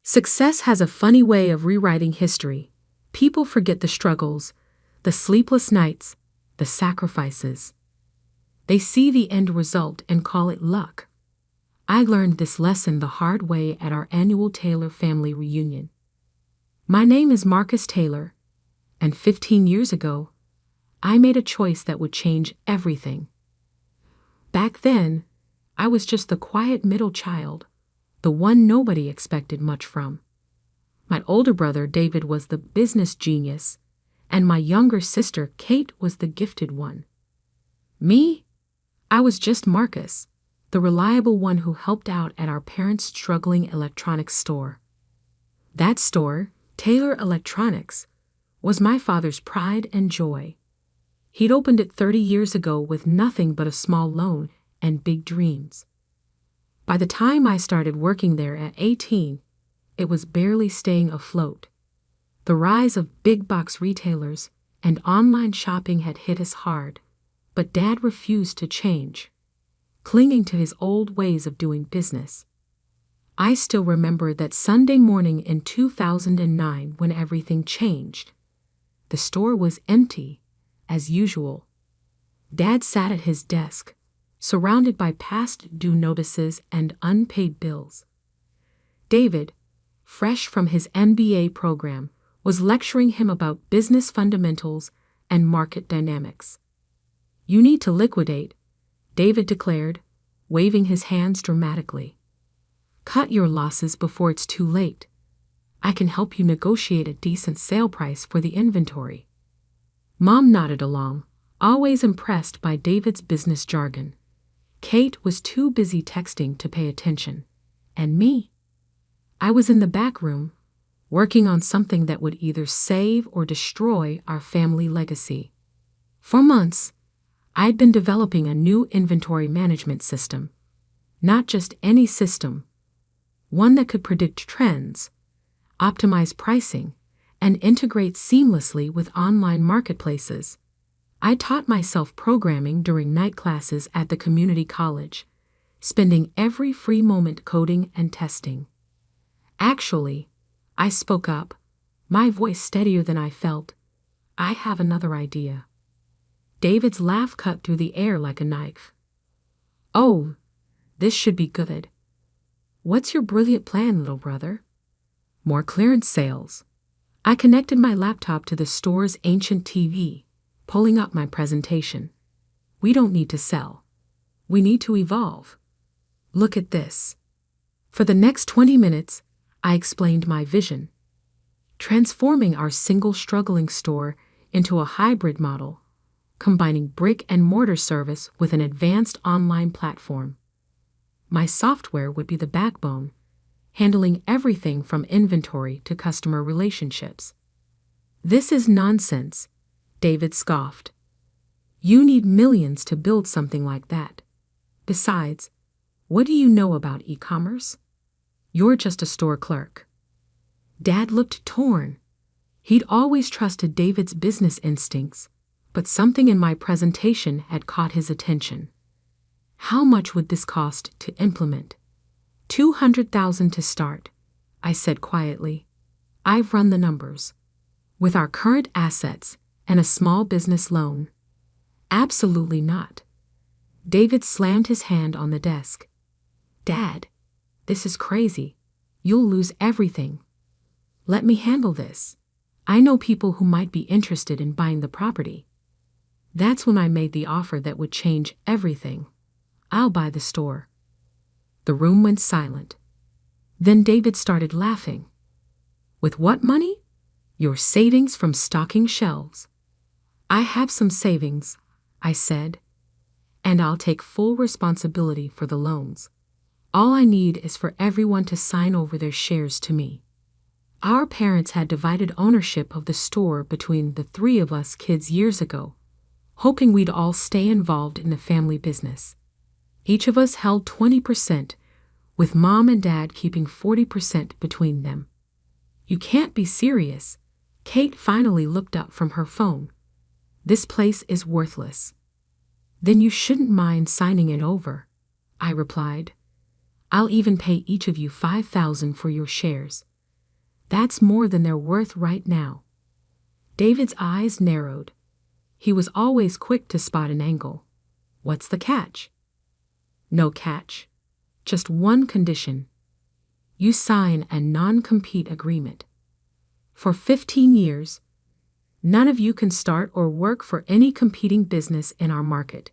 Success has a funny way of rewriting history. People forget the struggles, the sleepless nights, the sacrifices. They see the end result and call it luck. I learned this lesson the hard way at our annual Taylor family reunion. My name is Marcus Taylor, and 15 years ago, I made a choice that would change everything. Back then, I was just the quiet middle child, the one nobody expected much from. My older brother David was the business genius, and my younger sister Kate was the gifted one. Me? I was just Marcus, the reliable one who helped out at our parents' struggling electronics store. That store, Taylor Electronics, was my father's pride and joy. He'd opened it 30 years ago with nothing but a small loan and big dreams. By the time I started working there at 18, it was barely staying afloat. The rise of big box retailers and online shopping had hit us hard, but Dad refused to change, clinging to his old ways of doing business. I still remember that Sunday morning in 2009 when everything changed. The store was empty, as usual. Dad sat at his desk, surrounded by past due notices and unpaid bills. David, fresh from his MBA program, was lecturing him about business fundamentals and market dynamics. "You need to liquidate," David declared, waving his hands dramatically. "Cut your losses before it's too late. I can help you negotiate a decent sale price for the inventory." Mom nodded along, always impressed by David's business jargon. Kate was too busy texting to pay attention. And me? I was in the back room, working on something that would either save or destroy our family legacy. For months, I'd been developing a new inventory management system. Not just any system, one that could predict trends, optimize pricing, and integrate seamlessly with online marketplaces. I taught myself programming during night classes at the community college, spending every free moment coding and testing. Actually, I spoke up, my voice steadier than I felt. "I have another idea." David's laugh cut through the air like a knife. "Oh, this should be good. What's your brilliant plan, little brother?" "More clearance sales." I connected my laptop to the store's ancient TV, pulling up my presentation. "We don't need to sell. We need to evolve. Look at this." For the next 20 minutes, I explained my vision. Transforming our single struggling store into a hybrid model, combining brick and mortar service with an advanced online platform. My software would be the backbone, handling everything from inventory to customer relationships. "This is nonsense," David scoffed. "You need millions to build something like that. Besides, what do you know about e-commerce? You're just a store clerk." Dad looked torn. He'd always trusted David's business instincts, but something in my presentation had caught his attention. "How much would this cost to implement?" $200,000 to start, I said quietly. "I've run the numbers. With our current assets and a small business loan." "Absolutely not." David slammed his hand on the desk. "Dad, this is crazy. You'll lose everything. Let me handle this. I know people who might be interested in buying the property." That's when I made the offer that would change everything. "I'll buy the store." The room went silent. Then David started laughing. "With what money?" "Your savings from stocking shelves." "I have some savings," I said, "and I'll take full responsibility for the loans. All I need is for everyone to sign over their shares to me." Our parents had divided ownership of the store between the three of us kids years ago, hoping we'd all stay involved in the family business. Each of us held 20%, with Mom and Dad keeping 40% between them. "You can't be serious." Kate finally looked up from her phone. "This place is worthless." "Then you shouldn't mind signing it over," I replied. "I'll even pay each of you $5,000 for your shares. That's more than they're worth right now. David's eyes narrowed. He was always quick to spot an angle. What's the catch? No catch. Just one condition. You sign a non-compete agreement. For 15 years, none of you can start or work for any competing business in our market.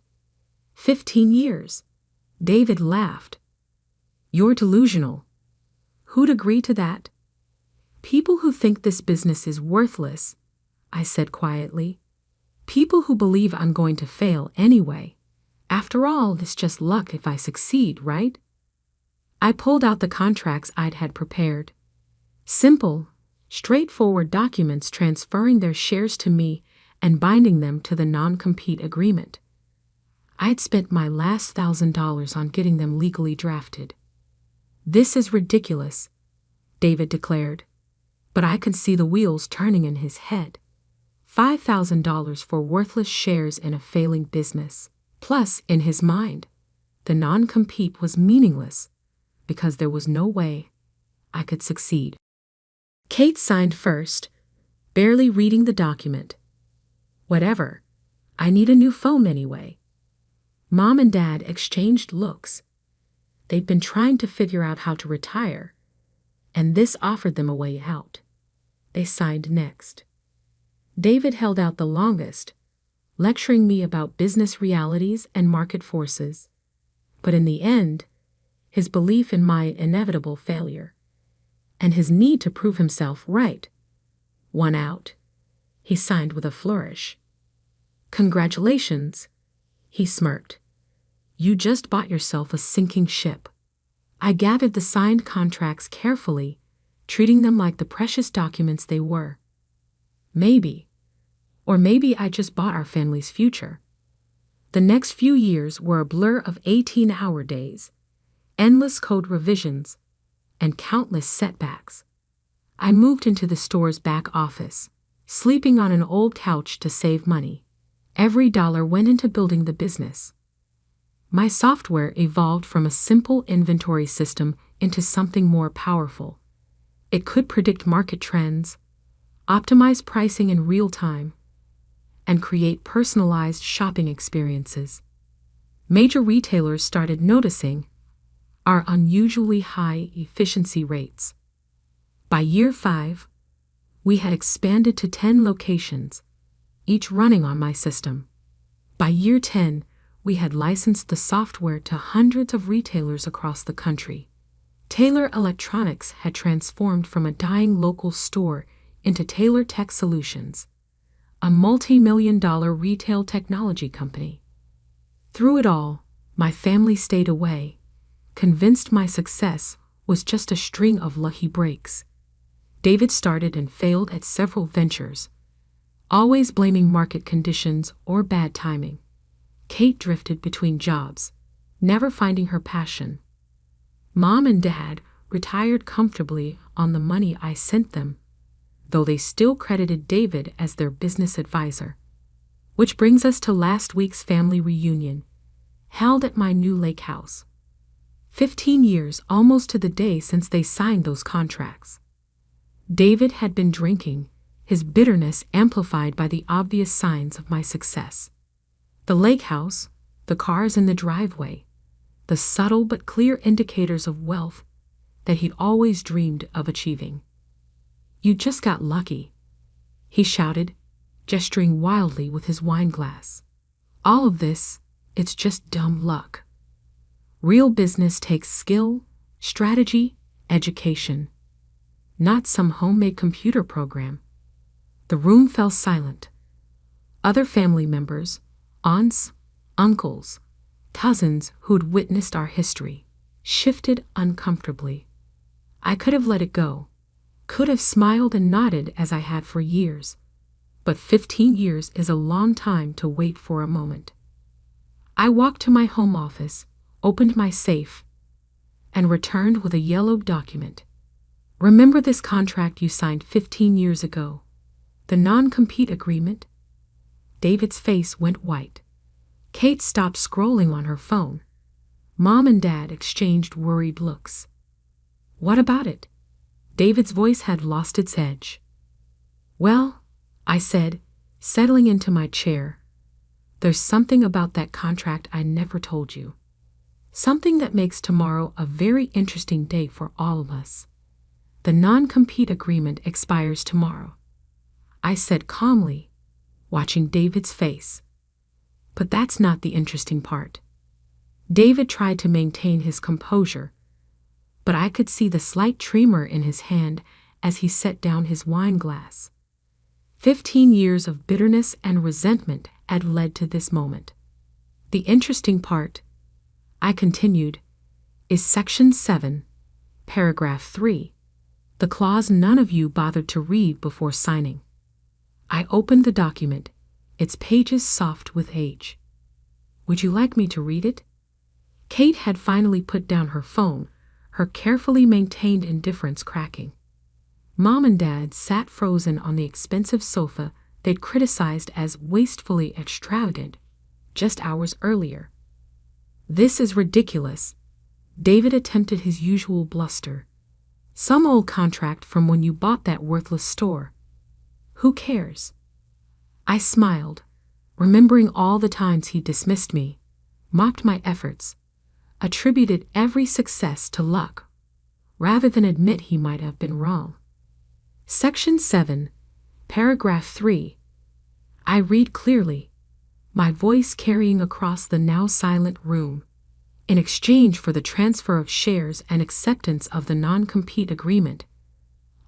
15 years. David laughed. You're delusional. Who'd agree to that? People who think this business is worthless, I said quietly. People who believe I'm going to fail anyway. After all, it's just luck if I succeed, right? I pulled out the contracts I'd had prepared. Simple, straightforward documents transferring their shares to me and binding them to the non-compete agreement. I'd spent my last $1,000 on getting them legally drafted. This is ridiculous, David declared, but I could see the wheels turning in his head. $5,000 for worthless shares in a failing business. Plus, in his mind, the non-compete was meaningless because there was no way I could succeed. Kate signed first, barely reading the document. Whatever. I need a new phone anyway. Mom and Dad exchanged looks. They'd been trying to figure out how to retire, and this offered them a way out. They signed next. David held out the longest, lecturing me about business realities and market forces. But in the end, his belief in my inevitable failure, and his need to prove himself right, won out. He signed with a flourish. Congratulations, he smirked. You just bought yourself a sinking ship. I gathered the signed contracts carefully, treating them like the precious documents they were. Maybe I just bought our family's future. The next few years were a blur of 18-hour days, endless code revisions, and countless setbacks. I moved into the store's back office, sleeping on an old couch to save money. Every dollar went into building the business. My software evolved from a simple inventory system into something more powerful. It could predict market trends, optimize pricing in real time, and create personalized shopping experiences. Major retailers started noticing our unusually high efficiency rates. By year 5, we had expanded to 10 locations, each running on my system. By year 10, we had licensed the software to hundreds of retailers across the country. Taylor Electronics had transformed from a dying local store into Taylor Tech Solutions, a multi-million-dollar retail technology company. Through it all, my family stayed away, convinced my success was just a string of lucky breaks. David started and failed at several ventures, always blaming market conditions or bad timing. Kate drifted between jobs, never finding her passion. Mom and Dad retired comfortably on the money I sent them, though they still credited David as their business advisor. Which brings us to last week's family reunion, held at my new lake house. 15 years almost to the day since they signed those contracts. David had been drinking, his bitterness amplified by the obvious signs of my success. The lake house, the cars in the driveway, the subtle but clear indicators of wealth that he'd always dreamed of achieving. You just got lucky, he shouted, gesturing wildly with his wine glass. All of this, it's just dumb luck. Real business takes skill, strategy, education, not some homemade computer program. The room fell silent. Other family members, aunts, uncles, cousins who'd witnessed our history, shifted uncomfortably. I could have let it go, could have smiled and nodded as I had for years, but 15 years is a long time to wait for a moment. I walked to my home office, opened my safe, and returned with a yellow document. Remember this contract you signed 15 years ago? The non-compete agreement? David's face went white. Kate stopped scrolling on her phone. Mom and Dad exchanged worried looks. What about it? David's voice had lost its edge. Well, I said, settling into my chair, there's something about that contract I never told you. Something that makes tomorrow a very interesting day for all of us. The non-compete agreement expires tomorrow, I said calmly, watching David's face. But that's not the interesting part. David tried to maintain his composure, but I could see the slight tremor in his hand as he set down his wine glass. 15 years of bitterness and resentment had led to this moment. The interesting part, I continued, is Section 7, Paragraph 3, the clause none of you bothered to read before signing. I opened the document, its pages soft with age. Would you like me to read it? Kate had finally put down her phone, her carefully maintained indifference cracking. Mom and Dad sat frozen on the expensive sofa they'd criticized as wastefully extravagant just hours earlier. This is ridiculous. David attempted his usual bluster. Some old contract from when you bought that worthless store. Who cares? I smiled, remembering all the times he dismissed me, mocked my efforts, attributed every success to luck, rather than admit he might have been wrong. Section 7, Paragraph 3. I read clearly, my voice carrying across the now silent room. In exchange for the transfer of shares and acceptance of the non-compete agreement,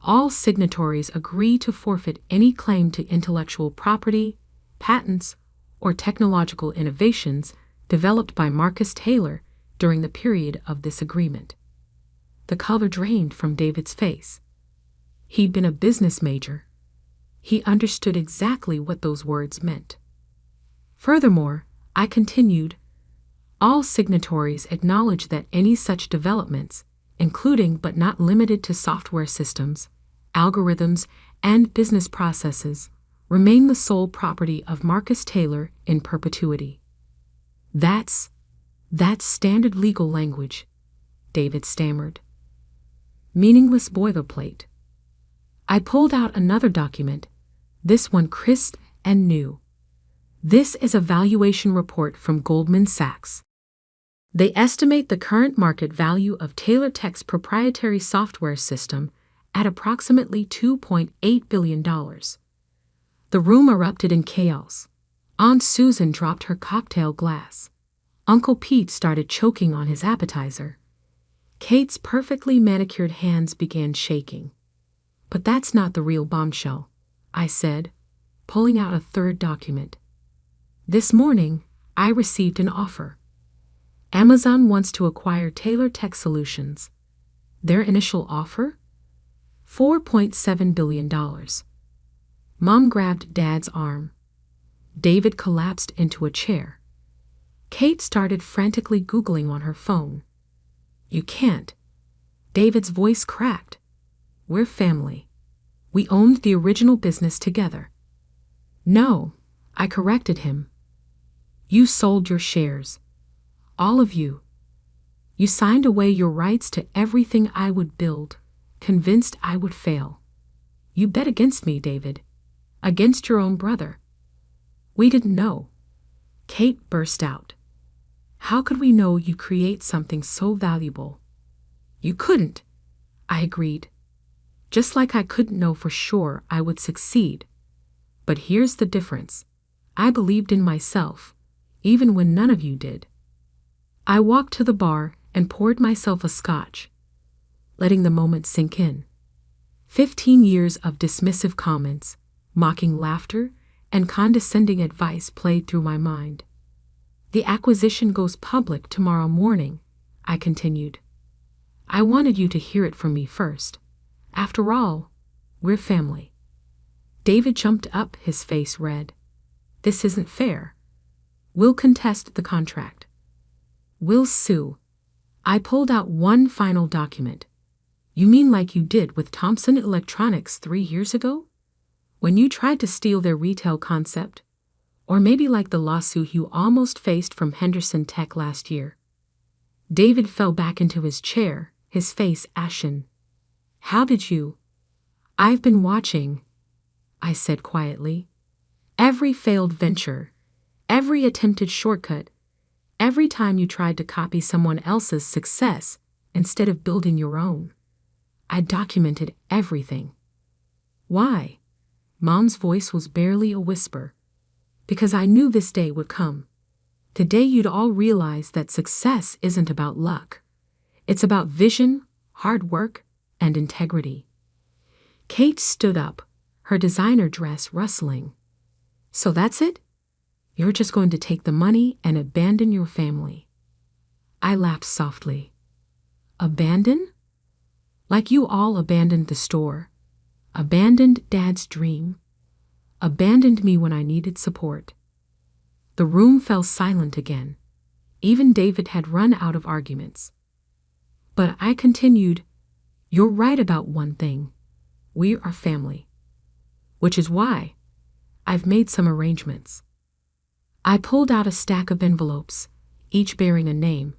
all signatories agree to forfeit any claim to intellectual property, patents, or technological innovations developed by Marcus Taylor during the period of this agreement. The color drained from David's face. He'd been a business major. He understood exactly what those words meant. Furthermore, I continued, all signatories acknowledge that any such developments, including but not limited to software systems, algorithms, and business processes, remain the sole property of Marcus Taylor in perpetuity. That's standard legal language, David stammered. Meaningless boilerplate. I pulled out another document, this one crisp and new. This is a valuation report from Goldman Sachs. They estimate the current market value of Taylor Tech's proprietary software system at approximately $2.8 billion. The room erupted in chaos. Aunt Susan dropped her cocktail glass. Uncle Pete started choking on his appetizer. Kate's perfectly manicured hands began shaking. But that's not the real bombshell, I said, pulling out a third document. This morning, I received an offer. Amazon wants to acquire Taylor Tech Solutions. Their initial offer? $4.7 billion. Mom grabbed Dad's arm. David collapsed into a chair. Kate started frantically Googling on her phone. You can't. David's voice cracked. We're family. We owned the original business together. No, I corrected him. You sold your shares. All of you. You signed away your rights to everything I would build, convinced I would fail. You bet against me, David. Against your own brother. We didn't know. Kate burst out. How could we know you'd create something so valuable? You couldn't, I agreed. Just like I couldn't know for sure I would succeed. But here's the difference. I believed in myself, even when none of you did. I walked to the bar and poured myself a scotch, letting the moment sink in. 15 years of dismissive comments, mocking laughter, and condescending advice played through my mind. The acquisition goes public tomorrow morning, I continued. I wanted you to hear it from me first. After all, we're family. David jumped up, his face red. This isn't fair. We'll contest the contract. We'll sue. I pulled out one final document. You mean like you did with Thomson Electronics 3 years ago? When you tried to steal their retail concept? Or maybe like the lawsuit you almost faced from Henderson Tech last year? David fell back into his chair, his face ashen. How did you? I've been watching, I said quietly. Every failed venture, every attempted shortcut, every time you tried to copy someone else's success instead of building your own. I documented everything. Why? Mom's voice was barely a whisper. Because I knew this day would come. The day you'd all realize that success isn't about luck. It's about vision, hard work, and integrity. Kate stood up, her designer dress rustling. So that's it? You're just going to take the money and abandon your family. I laughed softly. Abandon? Like you all abandoned the store, abandoned Dad's dream, abandoned me when I needed support. The room fell silent again. Even David had run out of arguments. But I continued, you're right about one thing. We are family. Which is why I've made some arrangements. I pulled out a stack of envelopes, each bearing a name.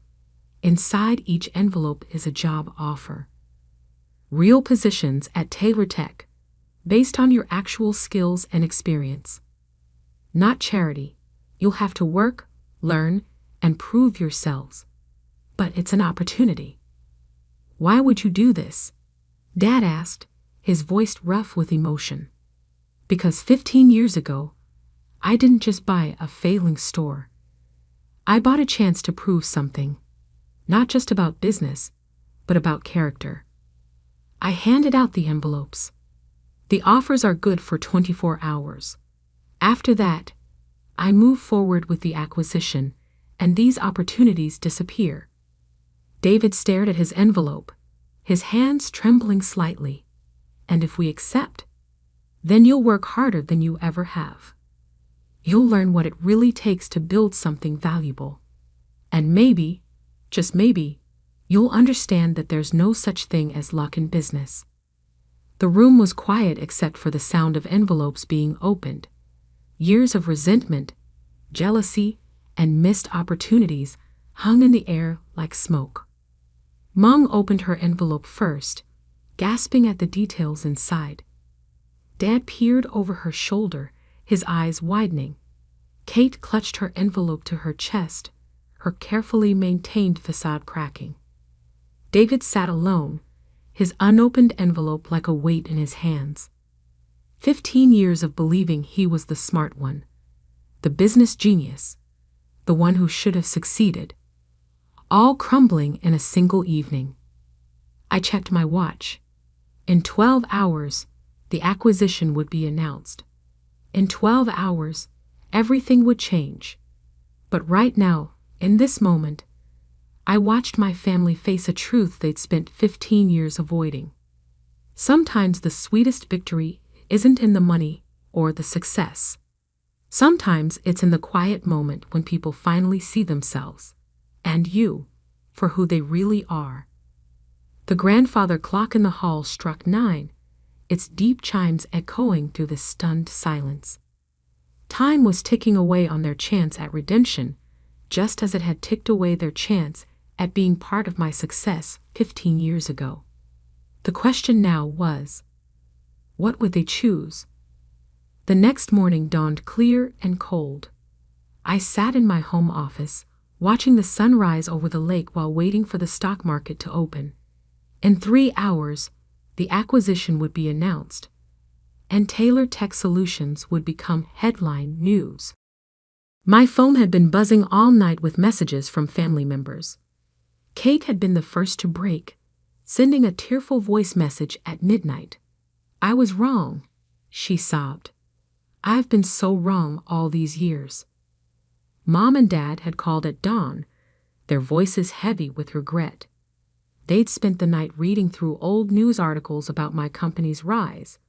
Inside each envelope is a job offer. Real positions at Taylor Tech, based on your actual skills and experience. Not charity. You'll have to work, learn, and prove yourselves. But it's an opportunity. Why would you do this? Dad asked, his voice rough with emotion. Because 15 years ago, I didn't just buy a failing store. I bought a chance to prove something. Not just about business, but about character. I handed out the envelopes. The offers are good for 24 hours. After that, I move forward with the acquisition, and these opportunities disappear. David stared at his envelope, his hands trembling slightly. And if we accept, then you'll work harder than you ever have. You'll learn what it really takes to build something valuable. And maybe, just maybe, you'll understand that there's no such thing as luck in business. The room was quiet except for the sound of envelopes being opened. Years of resentment, jealousy, and missed opportunities hung in the air like smoke. Mom opened her envelope first, gasping at the details inside. Dad peered over her shoulder, his eyes widening. Kate clutched her envelope to her chest, her carefully maintained facade cracking. David sat alone, his unopened envelope like a weight in his hands. 15 years of believing he was the smart one, the business genius, the one who should have succeeded, all crumbling in a single evening. I checked my watch. In 12 hours, the acquisition would be announced. In 12 hours, everything would change. But right now, in this moment, I watched my family face a truth they'd spent 15 years avoiding. Sometimes the sweetest victory isn't in the money or the success. Sometimes it's in the quiet moment when people finally see themselves, and you, for who they really are. The grandfather clock in the hall struck 9, its deep chimes echoing through the stunned silence. Time was ticking away on their chance at redemption, just as it had ticked away their chance at being part of my success 15 years ago. The question now was, what would they choose? The next morning dawned clear and cold. I sat in my home office, watching the sun rise over the lake while waiting for the stock market to open. In 3 hours, the acquisition would be announced, and Taylor Tech Solutions would become headline news. My phone had been buzzing all night with messages from family members. Kate had been the first to break, sending a tearful voice message at midnight. I was wrong, she sobbed. I've been so wrong all these years. Mom and Dad had called at dawn, their voices heavy with regret. They'd spent the night reading through old news articles about my company's rise,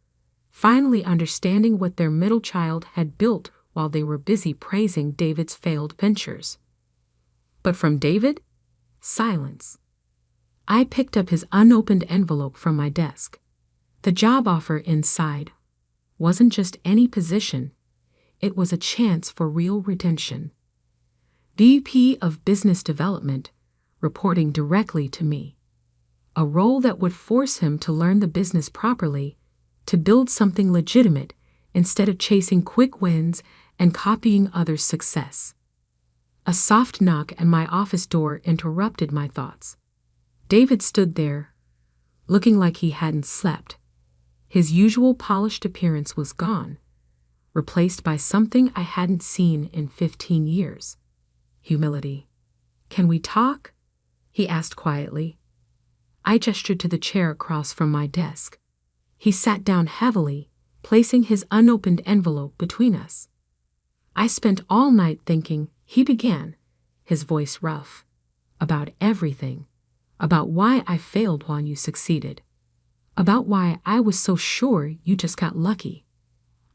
finally understanding what their middle child had built while they were busy praising David's failed ventures. But from David, silence. I picked up his unopened envelope from my desk. The job offer inside wasn't just any position, it was a chance for real redemption. VP of Business Development, reporting directly to me. a role that would force him to learn the business properly, to build something legitimate instead of chasing quick wins and copying others' success. A soft knock at my office door interrupted my thoughts. David stood there, looking like he hadn't slept. His usual polished appearance was gone, replaced by something I hadn't seen in 15 years. Humility. "Can we talk?" he asked quietly. I gestured to the chair across from my desk. He sat down heavily, placing his unopened envelope between us. I spent all night thinking, he began, his voice rough, about everything, about why I failed while you succeeded, about why I was so sure you just got lucky.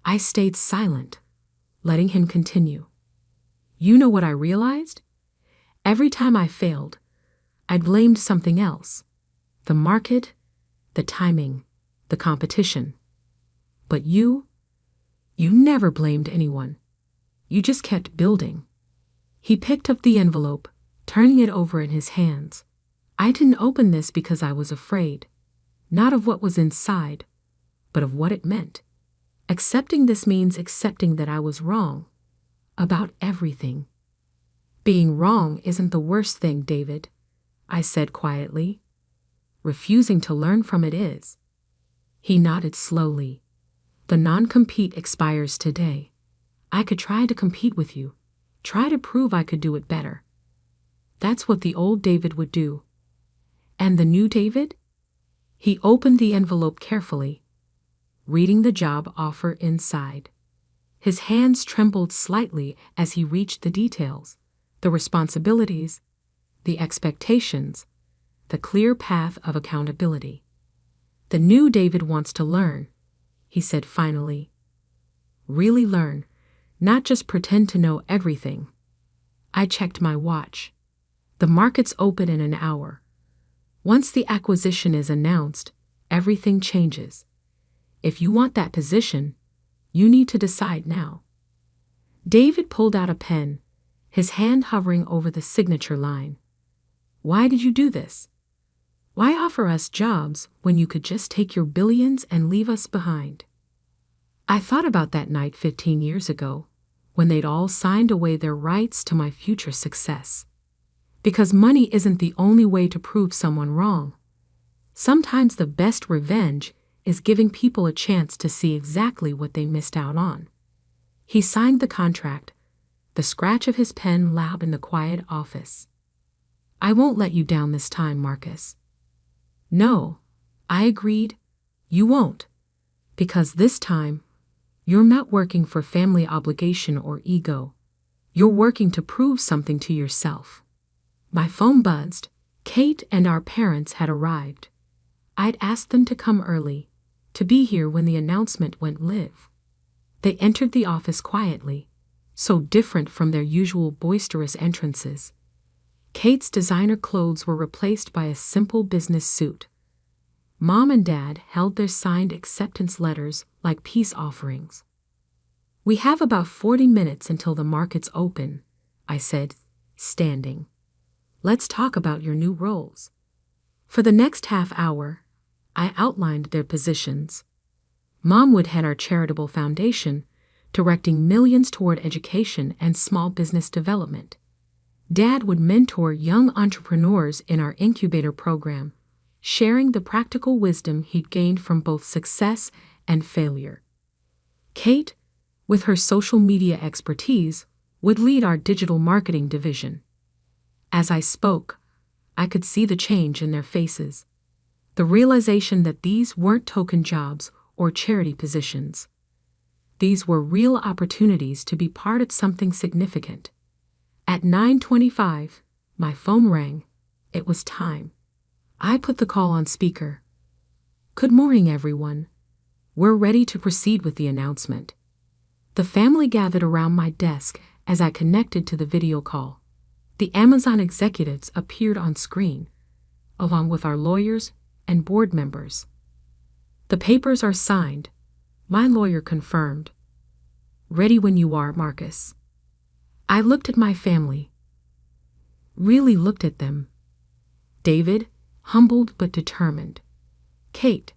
I stayed silent, letting him continue. You know what I realized? Every time I failed, I blamed something else. The market, the timing, the competition. But you never blamed anyone. You just kept building. He picked up the envelope, turning it over in his hands. I didn't open this because I was afraid, not of what was inside, but of what it meant. Accepting this means accepting that I was wrong about everything. Being wrong isn't the worst thing, David, I said quietly. Refusing to learn from it is. He nodded slowly. The non-compete expires today. I could try to compete with you, try to prove I could do it better. That's what the old David would do. And the new David? He opened the envelope carefully, reading the job offer inside. His hands trembled slightly as he reached the details, the responsibilities, the expectations, the clear path of accountability. The new David wants to learn, he said finally. Really learn, not just pretend to know everything. I checked my watch. The market's open in an hour. Once the acquisition is announced, everything changes. If you want that position, you need to decide now. David pulled out a pen, his hand hovering over the signature line. Why did you do this? Why offer us jobs when you could just take your billions and leave us behind? I thought about that night 15 years ago, when they'd all signed away their rights to my future success. Because money isn't the only way to prove someone wrong. Sometimes the best revenge is giving people a chance to see exactly what they missed out on. He signed the contract, the scratch of his pen loud in the quiet office. I won't let you down this time, Marcus. No, I agreed, you won't. Because this time, you're not working for family obligation or ego. You're working to prove something to yourself. My phone buzzed. Kate and our parents had arrived. I'd asked them to come early, to be here when the announcement went live. They entered the office quietly, so different from their usual boisterous entrances. Kate's designer clothes were replaced by a simple business suit. Mom and Dad held their signed acceptance letters like peace offerings. We have about 40 minutes until the market's open, I said, standing. Let's talk about your new roles. For the next half hour, I outlined their positions. Mom would head our charitable foundation, directing millions toward education and small business development. Dad would mentor young entrepreneurs in our incubator program, sharing the practical wisdom he'd gained from both success and failure. Kate, with her social media expertise, would lead our digital marketing division. As I spoke, I could see the change in their faces, the realization that these weren't token jobs or charity positions. These were real opportunities to be part of something significant. At 9:25, my phone rang. It was time. I put the call on speaker. Good morning, everyone. We're ready to proceed with the announcement. The family gathered around my desk as I connected to the video call. The Amazon executives appeared on screen, along with our lawyers and board members. The papers are signed, my lawyer confirmed. Ready when you are, Marcus. I looked at my family. Really looked at them. David, humbled but determined. Kate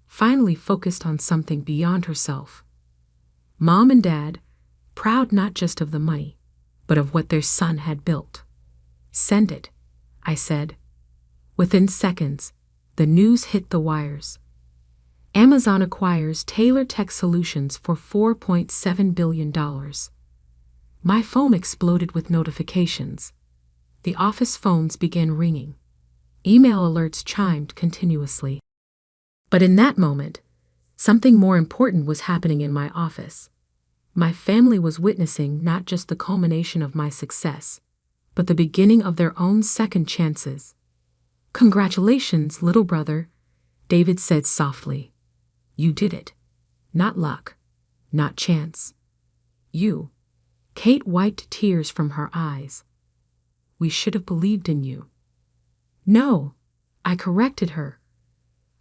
finally focused on something beyond herself. Mom and Dad, proud not just of the money, but of what their son had built. "Send it," I said. Within seconds, the news hit the wires. Amazon acquires Taylor Tech Solutions for $4.7 billion. My phone exploded with notifications. The office phones began ringing. Email alerts chimed continuously. But in that moment, something more important was happening in my office. My family was witnessing not just the culmination of my success, but the beginning of their own second chances. "Congratulations, little brother," David said softly. "You did it. Not luck, not chance. You." Kate wiped tears from her eyes. "We should have believed in you." "No," I corrected her.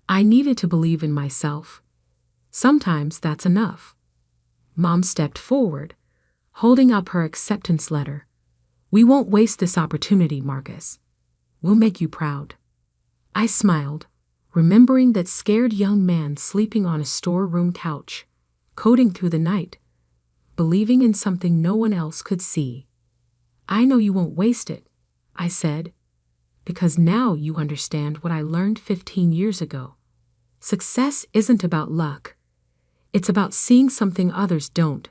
"I needed to believe in myself. Sometimes that's enough." Mom stepped forward, holding up her acceptance letter. "We won't waste this opportunity, Marcus. We'll make you proud." I smiled, remembering that scared young man sleeping on a storeroom couch, coding through the night, believing in something no one else could see. "I know you won't waste it," I said, "because now you understand what I learned 15 years ago. Success isn't about luck. It's about seeing something others don't,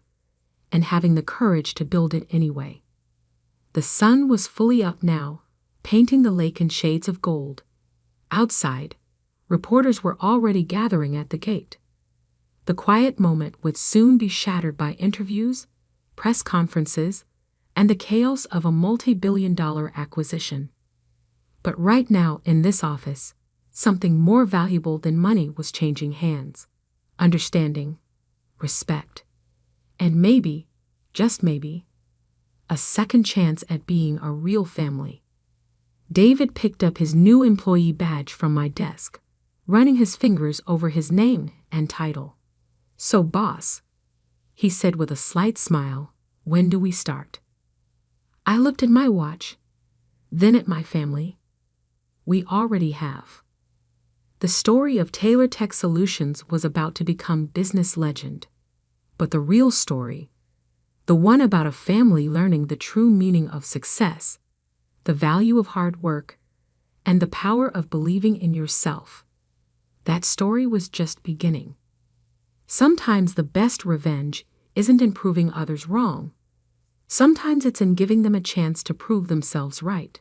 and having the courage to build it anyway." The sun was fully up now, painting the lake in shades of gold. Outside, reporters were already gathering at the gate. The quiet moment would soon be shattered by interviews, press conferences, and the chaos of a multi-billion-dollar acquisition. But right now in this office, something more valuable than money was changing hands. Understanding, respect, and maybe, just maybe, a second chance at being a real family. David picked up his new employee badge from my desk, running his fingers over his name and title. "So, boss," he said with a slight smile, "when do we start?" I looked at my watch, then at my family. We already have. The story of Taylor Tech Solutions was about to become business legend. But the real story, the one about a family learning the true meaning of success, the value of hard work, and the power of believing in yourself, that story was just beginning. Sometimes the best revenge isn't in proving others wrong. Sometimes it's in giving them a chance to prove themselves right.